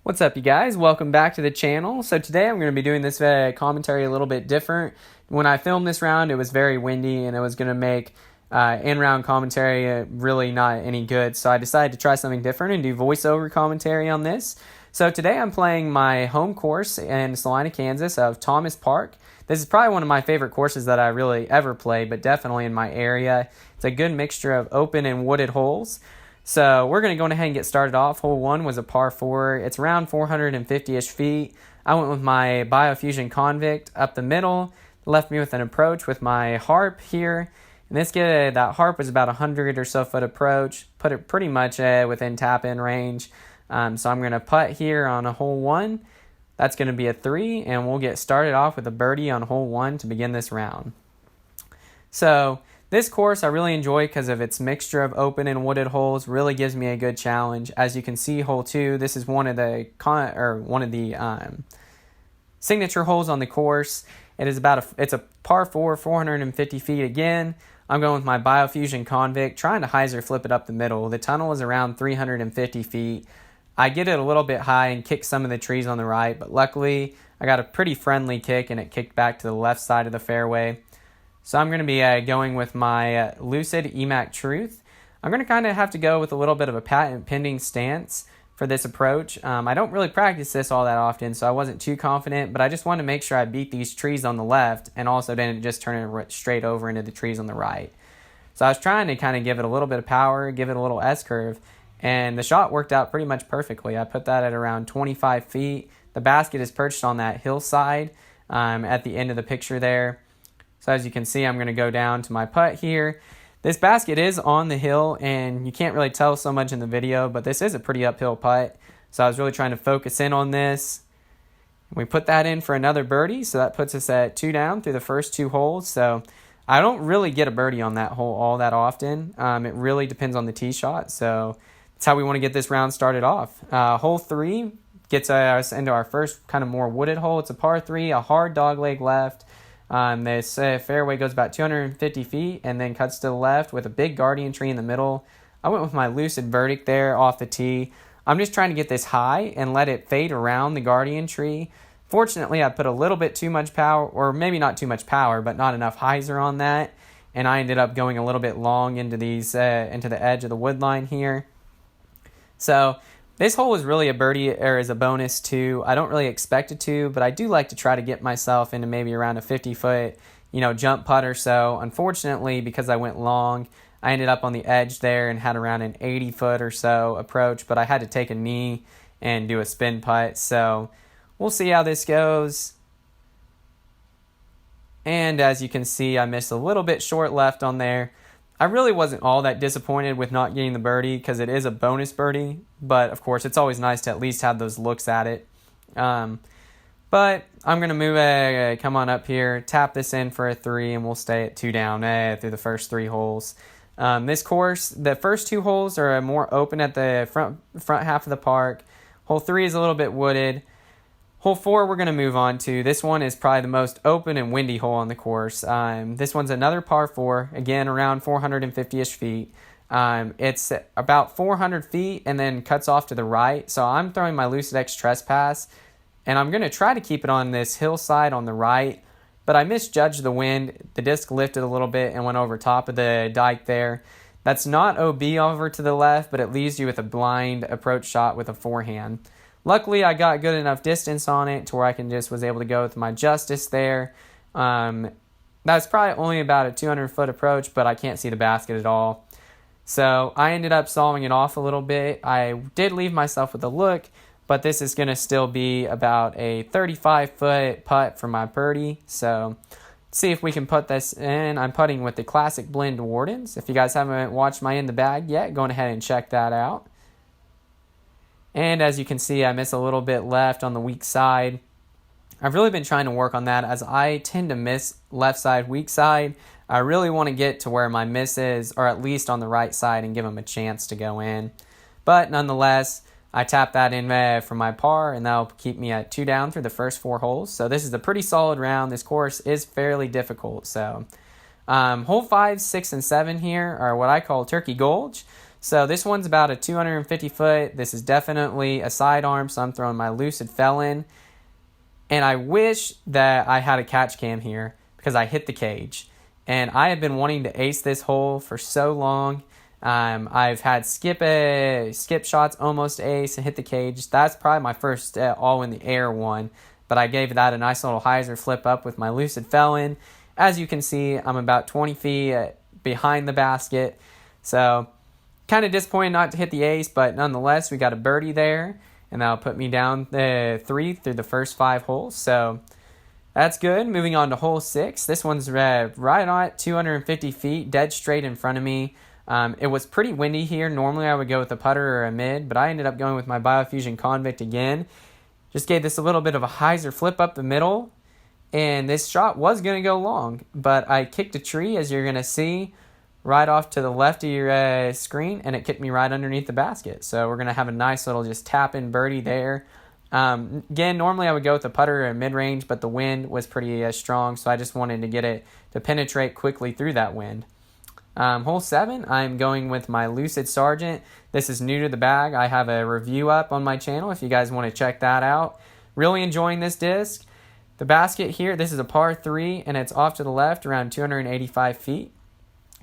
What's up, you guys? Welcome back to the channel. So today I'm going to be doing this commentary a little bit different. When I filmed this round, it was very windy and it was going to make in-round commentary really not any good. So I decided to try something different and do voiceover commentary on this. So today I'm playing my home course in Salina, Kansas of Thomas Park. This is probably one of my favorite courses that I really ever play, but definitely in my area. It's a good mixture of open and wooded holes. So we're going to go ahead and get started off. Hole 1 was a par 4. It's around 450-ish feet. I went with my Biofusion Convict up the middle, left me with an approach with my Harp here. And that Harp was about 100 or so foot approach, put it pretty much within tap-in range. So I'm going to putt here on a hole 1. That's going to be a 3, and we'll get started off with a birdie on hole 1 to begin this round. So this course I really enjoy because of its mixture of open and wooded holes. Really gives me a good challenge. As you can see, hole 2, this is one of the signature holes on the course. It's a par 4, 450 feet again. I'm going with my Biofusion Convict, trying to hyzer flip it up the middle. The tunnel is around 350 feet. I get it a little bit high and kick some of the trees on the right, but luckily I got a pretty friendly kick and it kicked back to the left side of the fairway. So I'm going to be going with my Lucid EMAC Truth. I'm going to kind of have to go with a little bit of a patent pending stance for this approach. I don't really practice this all that often, so I wasn't too confident, but I just wanted to make sure I beat these trees on the left and also didn't just turn it straight over into the trees on the right. So I was trying to kind of give it a little bit of power, give it a little S-curve, and the shot worked out pretty much perfectly. I put that at around 25 feet. The basket is perched on that hillside at the end of the picture there. So as you can see, I'm going to go down to my putt here. This basket is on the hill, and you can't really tell so much in the video, but this is a pretty uphill putt. So I was really trying to focus in on this. We put that in for another birdie, so that puts us at 2 down through the first 2 holes. So I don't really get a birdie on that hole all that often. It really depends on the tee shot, so that's how we want to get this round started off. Hole 3 gets us into our first kind of more wooded hole. It's a par 3, a hard dogleg left. This fairway goes about 250 feet and then cuts to the left with a big guardian tree in the middle. I went with my Lucid Verdict there off the tee. I'm just trying to get this high and let it fade around the guardian tree. Fortunately, I put a little bit too much power, or maybe not too much power, but not enough hyzer on that. And I ended up going a little bit long into into the edge of the wood line here. So this hole is really a birdie, or is a bonus too. I don't really expect it to, but I do like to try to get myself into maybe around a 50-foot, jump putt or so. Unfortunately, because I went long, I ended up on the edge there and had around an 80-foot or so approach, but I had to take a knee and do a spin putt. So we'll see how this goes. And as you can see, I missed a little bit short left on there. I really wasn't all that disappointed with not getting the birdie because it is a bonus birdie, but of course it's always nice to at least have those looks at it. But I'm going to move, come on up here, tap this in for a 3, and we'll stay at 2 down through the first 3 holes. This course, the first 2 holes are more open at the front half of the park. Hole 3 is a little bit wooded. Hole 4 we're going to move on to. This one is probably the most open and windy hole on the course. This one's another par 4, again around 450-ish feet. It's about 400 feet and then cuts off to the right. So I'm throwing my Lucid X Trespass, and I'm going to try to keep it on this hillside on the right, but I misjudged the wind. The disc lifted a little bit and went over top of the dike there. That's not OB over to the left, but it leaves you with a blind approach shot with a forehand. Luckily, I got good enough distance on it to where I was able to go with my Justice there. That's probably only about a 200-foot approach, but I can't see the basket at all. So I ended up solving it off a little bit. I did leave myself with a look, but this is going to still be about a 35-foot putt for my birdie. So let's see if we can put this in. I'm putting with the Classic Blend Wardens. If you guys haven't watched my In the Bag yet, go ahead and check that out. And as you can see, I miss a little bit left on the weak side. I've really been trying to work on that as I tend to miss left side, weak side. I really want to get to where my misses are at least on the right side and give them a chance to go in. But nonetheless, I tap that in for my par, and that'll keep me at 2 down through the first 4 holes. So this is a pretty solid round. This course is fairly difficult. So hole 5, 6, and 7 here are what I call Turkey Gulch. So this one's about a 250 foot. This is definitely a sidearm, so I'm throwing my Lucid Felon. And I wish that I had a catch cam here because I hit the cage. And I have been wanting to ace this hole for so long. I've had skip shots, almost ace, and hit the cage. That's probably my first all in the air one. But I gave that a nice little hyzer flip up with my Lucid Felon. As you can see, I'm about 20 feet behind the basket. So kind of disappointed not to hit the ace, but nonetheless, we got a birdie there. And that'll put me down 3 through the first 5 holes. So that's good. Moving on to hole 6. This one's right on 250 feet, dead straight in front of me. It was pretty windy here. Normally I would go with a putter or a mid, but I ended up going with my Biofusion Convict again. Just gave this a little bit of a hyzer flip up the middle. And this shot was going to go long, but I kicked a tree, as you're going to see, right off to the left of your screen, and it kicked me right underneath the basket. So we're going to have a nice little just tap-in birdie there. Again, normally I would go with a putter or a mid-range, but the wind was pretty strong, so I just wanted to get it to penetrate quickly through that wind. Hole 7, I'm going with my Lucid Sergeant. This is new to the bag. I have a review up on my channel if you guys want to check that out. Really enjoying this disc. The basket here, this is a par 3, and it's off to the left around 285 feet.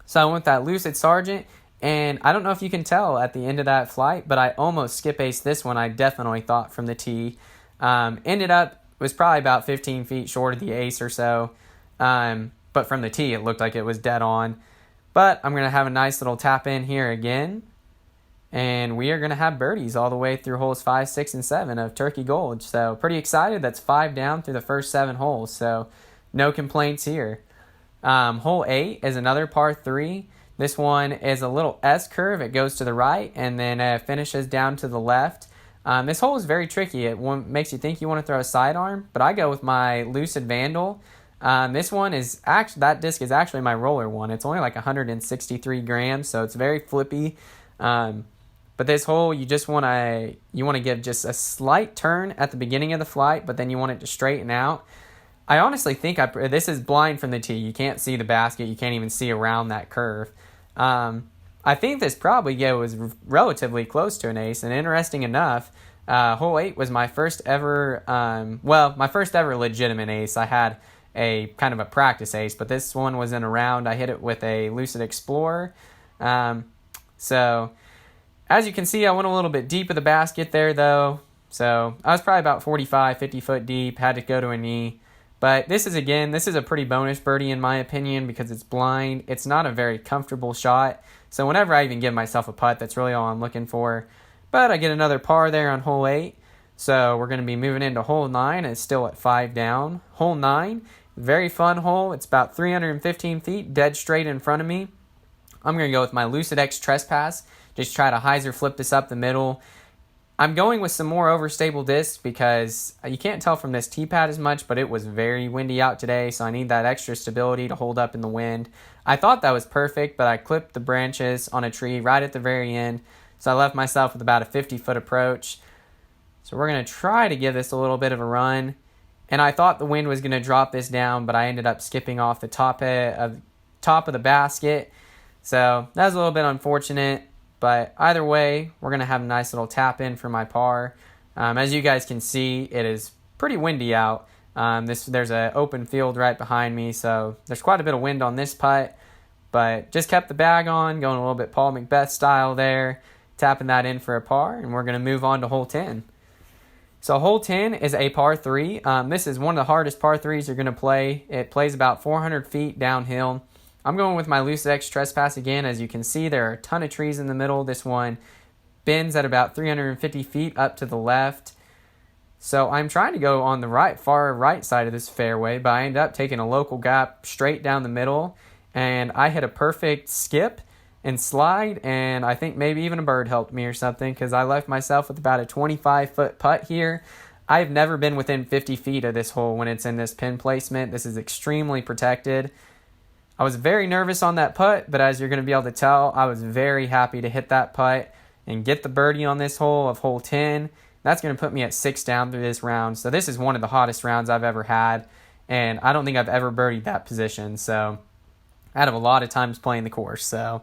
So I went with that Lucid Sergeant, and I don't know if you can tell at the end of that flight, but I almost skip aced this one. I definitely thought from the tee. Ended up, was probably about 15 feet short of the ace or so. But from the tee, it looked like it was dead on. But I'm going to have a nice little tap in here again. And we are going to have birdies all the way through holes 5, 6, and 7 of Turkey Gulch. So pretty excited. That's 5 down through the first 7 holes. So no complaints here. Hole 8 is another par 3. This one is a little S curve. It goes to the right and then finishes down to the left. This hole is very tricky. It makes you think you want to throw a sidearm, but I go with my Lucid Vandal. This one is actually, that disc is actually my roller one. It's only like 163 grams, so it's very flippy. But this hole, you want to give just a slight turn at the beginning of the flight, but then you want it to straighten out. I honestly think this is blind from the tee. You can't see the basket. You can't even see around that curve. I think this probably was relatively close to an ace. And interesting enough, hole 8 was my first ever, my first ever legitimate ace. I had a kind of a practice ace, but this one was in a round. I hit it with a Lucid Explorer. So as you can see, I went a little bit deep of the basket there, though. So I was probably about 45, 50 foot deep. Had to go to a knee. But this is a pretty bonus birdie in my opinion because it's blind. It's not a very comfortable shot. So whenever I even give myself a putt, that's really all I'm looking for. But I get another par there on hole 8. So we're going to be moving into hole 9. It's still at 5 down. Hole 9, very fun hole. It's about 315 feet, dead straight in front of me. I'm going to go with my Lucid X Trespass. Just try to hyzer flip this up the middle. I'm going with some more overstable discs because you can't tell from this tee pad as much, but it was very windy out today, so I need that extra stability to hold up in the wind. I thought that was perfect, but I clipped the branches on a tree right at the very end, so I left myself with about a 50-foot approach. So we're going to try to give this a little bit of a run, and I thought the wind was going to drop this down, but I ended up skipping off the top of the basket, so that was a little bit unfortunate. But either way, we're going to have a nice little tap in for my par. As you guys can see, it is pretty windy out. There's an open field right behind me, so there's quite a bit of wind on this putt. But just kept the bag on, going a little bit Paul McBeth style there, tapping that in for a par, and we're going to move on to hole 10. So hole 10 is a par 3. This is one of the hardest par 3s you're going to play. It plays about 400 feet downhill. I'm going with my Lucid X Trespass again. As you can see, there are a ton of trees in the middle. This one bends at about 350 feet up to the left. So I'm trying to go on the far right side of this fairway, but I end up taking a local gap straight down the middle, and I hit a perfect skip and slide, and I think maybe even a bird helped me or something because I left myself with about a 25-foot putt here. I've never been within 50 feet of this hole when it's in this pin placement. This is extremely protected. I was very nervous on that putt, but as you're going to be able to tell, I was very happy to hit that putt and get the birdie on this hole of hole 10. That's going to put me at 6 down through this round. So this is one of the hottest rounds I've ever had, and I don't think I've ever birdied that position. So out of a lot of times playing the course. So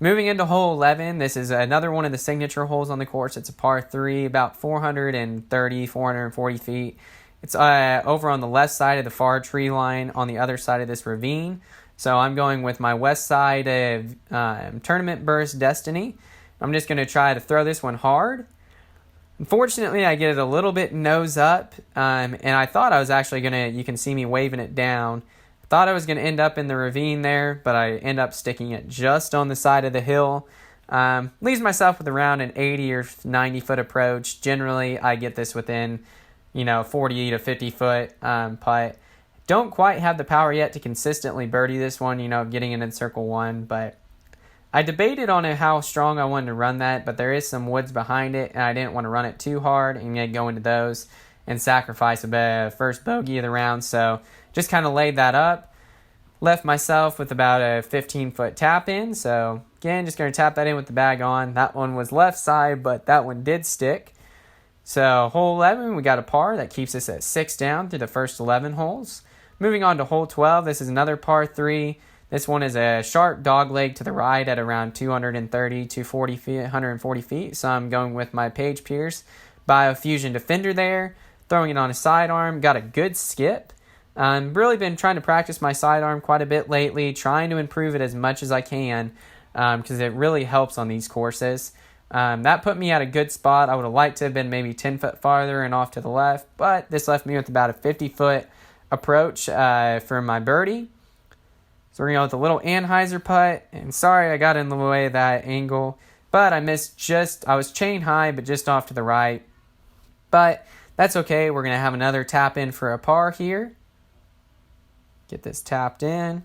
Moving into hole 11, this is another one of the signature holes on the course. It's a par 3, about 430, 440 feet. It's over on the left side of the far tree line on the other side of this ravine. So I'm going with my west side of Tournament Burst Destiny. I'm just going to try to throw this one hard. Unfortunately, I get it a little bit nose up, and I thought I was actually going to, you can see me waving it down. I thought I was going to end up in the ravine there, but I end up sticking it just on the side of the hill. Leaves myself with around an 80 or 90 foot approach. Generally, I get this within, 40 to 50 foot putt. Don't quite have the power yet to consistently birdie this one, getting it in circle 1, but I debated on how strong I wanted to run that, but there is some woods behind it, and I didn't want to run it too hard and then go into those and sacrifice a first bogey of the round. So just kind of laid that up. Left myself with about a 15-foot tap in. So again, just going to tap that in with the bag on. That one was left side, but that one did stick. So hole 11, we got a par. That keeps us at 6 down through the first 11 holes. Moving on to hole 12, this is another par 3. This one is a sharp dog leg to the right at around 230, 240 feet, 140 feet. So I'm going with my Paige Pierce Biofusion Defender there, throwing it on a sidearm. Got a good skip. I've really been trying to practice my sidearm quite a bit lately, trying to improve it as much as I can because it really helps on these courses. That put me at a good spot. I would have liked to have been maybe 10 foot farther and off to the left, but this left me with about a 50-foot approach for my birdie. So we're going to go with a little Anheuser putt. And sorry I got in the way of that angle. But I was chain high, but just off to the right. But that's okay. We're going to have another tap in for a par here. Get this tapped in.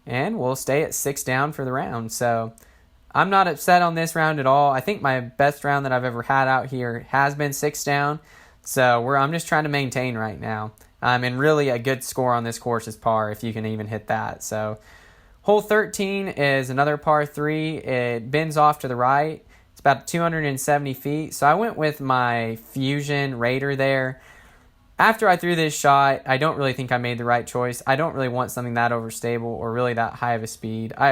And we'll stay at 6 down for the round. So I'm not upset on this round at all. I think my best round that I've ever had out here has been 6 down. So I'm just trying to maintain right now. And really a good score on this course is par if you can even hit that. So hole 13 is another par 3. It bends off to the right. It's about 270 feet. So I went with my Fusion Raider there. After I threw this shot, I don't really think I made the right choice. I don't really want something that overstable or really that high of a speed. I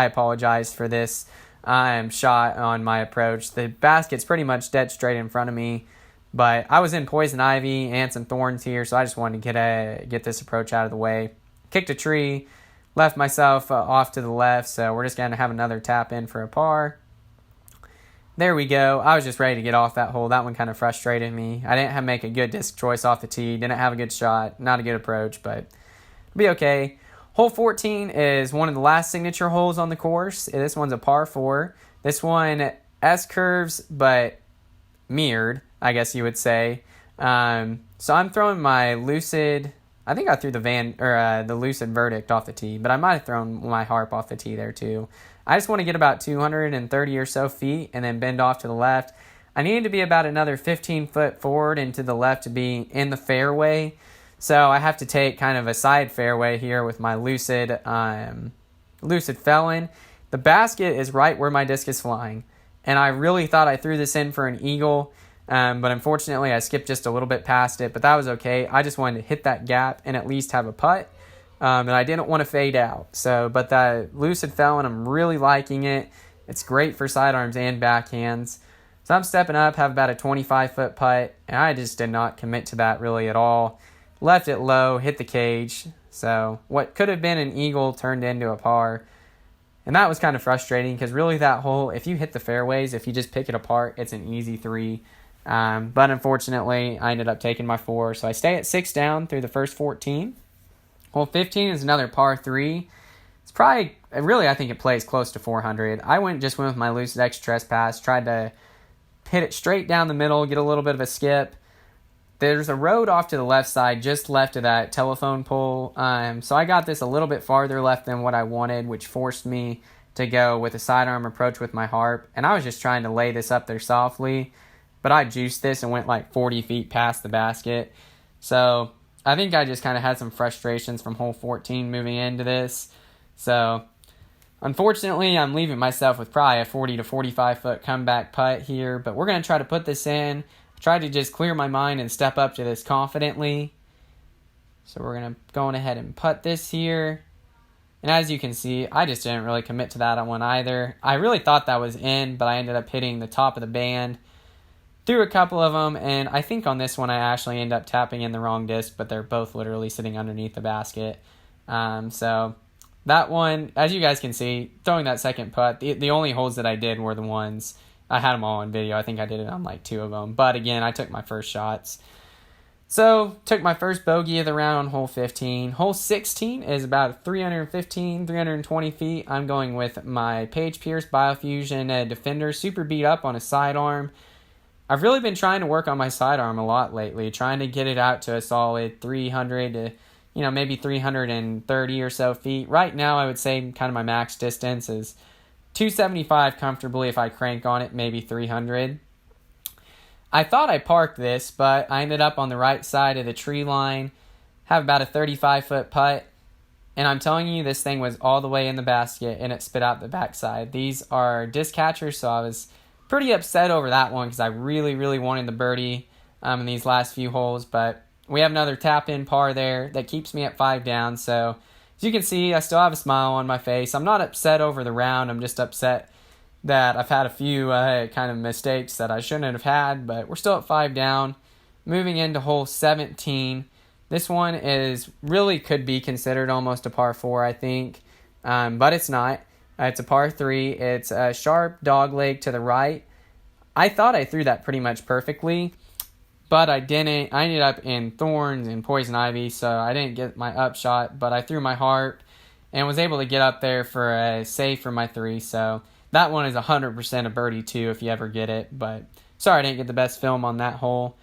apologize for this shot on my approach. The basket's pretty much dead straight in front of me. But I was in poison ivy and some thorns here, so I just wanted to get this approach out of the way. Kicked a tree, left myself off to the left, so we're just going to have another tap in for a par. There we go. I was just ready to get off that hole. That one kind of frustrated me. I didn't make a good disc choice off the tee. Didn't have a good shot. Not a good approach, but it'll be okay. Hole 14 is one of the last signature holes on the course. This one's a par 4. This one S-curves, but mirrored, I guess you would say. So I'm throwing my Lucid. I think I threw the Lucid Verdict off the tee, but I might have thrown my Harp off the tee there too. I just want to get about 230 or so feet and then bend off to the left. I needed to be about another 15 foot forward and to the left to be in the fairway. So I have to take kind of a side fairway here with my Lucid Felon. The basket is right where my disc is flying. And I really thought I threw this in for an eagle. But unfortunately, I skipped just a little bit past it. But that was okay. I just wanted to hit that gap and at least have a putt. And I didn't want to fade out. But that Lucid Felon, I'm really liking it. It's great for sidearms and backhands. So I'm stepping up, have about a 25-foot putt. And I just did not commit to that really at all. Left it low, hit the cage. So what could have been an eagle turned into a par. And that was kind of frustrating because really that hole, if you hit the fairways, if you just pick it apart, it's an easy 3. But unfortunately, I ended up taking my 4. So I stay at 6 down through the first 14. Hole 15 is another par 3. It's probably, really, I think it plays close to 400. I went with my Lucid X Trespass, tried to hit it straight down the middle, get a little bit of a skip. There's a road off to the left side, just left of that telephone pole. So I got this a little bit farther left than what I wanted, which forced me to go with a sidearm approach with my Harp. And I was just trying to lay this up there softly. But I juiced this and went like 40 feet past the basket. So I think I just kind of had some frustrations from hole 14 moving into this. So unfortunately, I'm leaving myself with probably a 40 to 45 foot comeback putt here. But we're going to try to put this in. Try to just clear my mind and step up to this confidently. So we're going to go on ahead and putt this here. And as you can see, I just didn't really commit to that one either. I really thought that was in, but I ended up hitting the top of the band. Threw a couple of them, and I think on this one I actually end up tapping in the wrong disc, but they're both literally sitting underneath the basket. So that one, as you guys can see, throwing that second putt, the only holes that I did were the ones, I had them all on video. I think I did it on like 2 of them. But again, I took my first shots. So, took my first bogey of the round on hole 15. Hole 16 is about 315, 320 feet. I'm going with my Paige Pierce Biofusion Defender, super beat up on a sidearm. I've really been trying to work on my sidearm a lot lately, trying to get it out to a solid 300 to, maybe 330 or so feet. Right now, I would say kind of my max distance is 275 comfortably if I crank on it, maybe 300. I thought I parked this, but I ended up on the right side of the tree line, have about a 35-foot putt, and I'm telling you, this thing was all the way in the basket, and it spit out the backside. These are disc catchers, so I was pretty upset over that one because I really, really wanted the birdie in these last few holes, but we have another tap-in par there that keeps me at 5 down, so as you can see, I still have a smile on my face. I'm not upset over the round, I'm just upset that I've had a few kind of mistakes that I shouldn't have had, but we're still at 5 down. Moving into hole 17. This one is really could be considered almost a par 4, I think, but it's not. It's a par 3. It's a sharp dog leg to the right. I thought I threw that pretty much perfectly, but I didn't. I ended up in thorns and poison ivy, so I didn't get my upshot, but I threw my heart and was able to get up there for a save for my 3, so that one is 100% a birdie too if you ever get it, but sorry I didn't get the best film on that hole.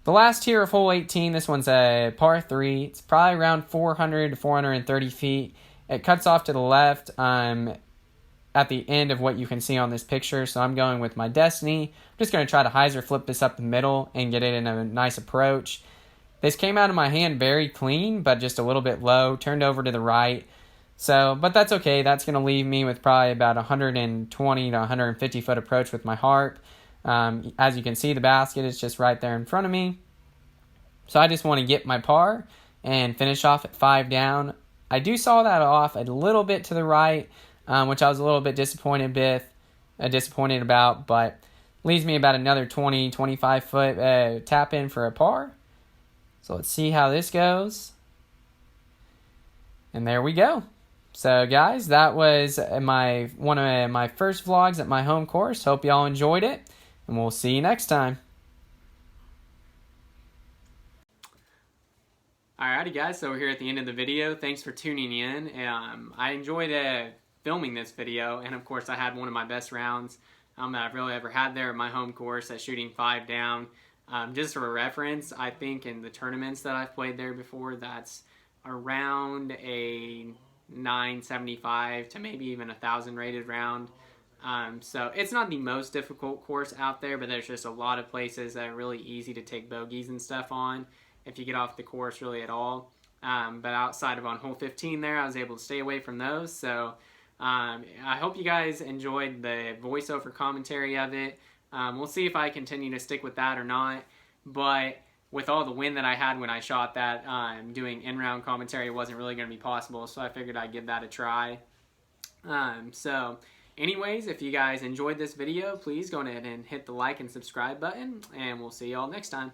The last tier of hole 18, this one's a par 3. It's probably around 400 to 430 feet. It cuts off to the left at the end of what you can see on this picture, so I'm going with my Destiny. I'm just going to try to hyzer flip this up the middle and get it in a nice approach. This came out of my hand very clean, but just a little bit low, turned over to the right. So, but that's okay. That's going to leave me with probably about 120 to 150 foot approach with my heart. As you can see, the basket is just right there in front of me. So I just want to get my par and finish off at 5 down. I do saw that off a little bit to the right, which I was a little bit disappointed about, but leaves me about another 20, 25 foot tap in for a par. So let's see how this goes. And there we go. So guys, that was one of my first vlogs at my home course. Hope y'all enjoyed it, and we'll see you next time. Alrighty guys, so we're here at the end of the video. Thanks for tuning in. I enjoyed filming this video, and of course I had one of my best rounds that I've really ever had there at my home course at shooting 5 down. Just for reference, I think in the tournaments that I've played there before, that's around a 975 to maybe even 1,000 rated round. So it's not the most difficult course out there, but there's just a lot of places that are really easy to take bogeys and stuff on if you get off the course really at all. But outside of on hole 15 there, I was able to stay away from those. So I hope you guys enjoyed the voiceover commentary of it. We'll see if I continue to stick with that or not, but with all the wind that I had when I shot that, doing in-round commentary wasn't really going to be possible, so I figured I'd give that a try. So anyways, if you guys enjoyed this video, please go ahead and hit the like and subscribe button, and we'll see y'all next time.